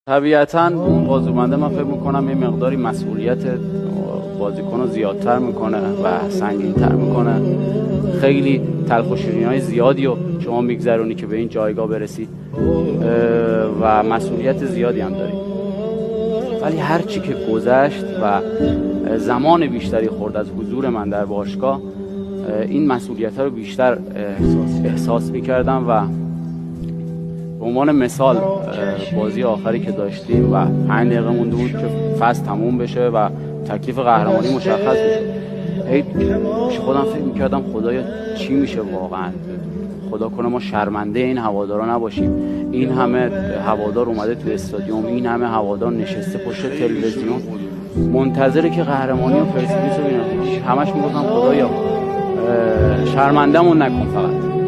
طبیعتاً اون بازوبنده من فکر میکنم یه مقداری مسئولیت بازیکن رو زیادتر میکنه و سنگین‌تر میکنه. خیلی تلخ و شیرینی‌های زیادی رو شما میگذرونی که به این جایگاه برسی و مسئولیت زیادی هم داری. ولی هر چی که گذشت و زمان بیشتری خورد از حضور من در باشگاه، این مسئولیت‌ها رو بیشتر احساس میکردم و به عنوان مثال بازی آخری که داشتیم و 5 دقیقه مونده بود که فصل تموم بشه و تکلیف قهرمانی مشخص بشه، خودم فکر میکردم خدایا چی میشه واقعا، خدا کنه ما شرمنده این هوادارا نباشیم. این همه هوادار اومده تو استادیوم، این همه هوادار نشسته پشت تلویزیون منتظره که قهرمانی و پرسپولیس رو ببینن. همش میگفتم خدایا شرمنده‌مون نکن فقط.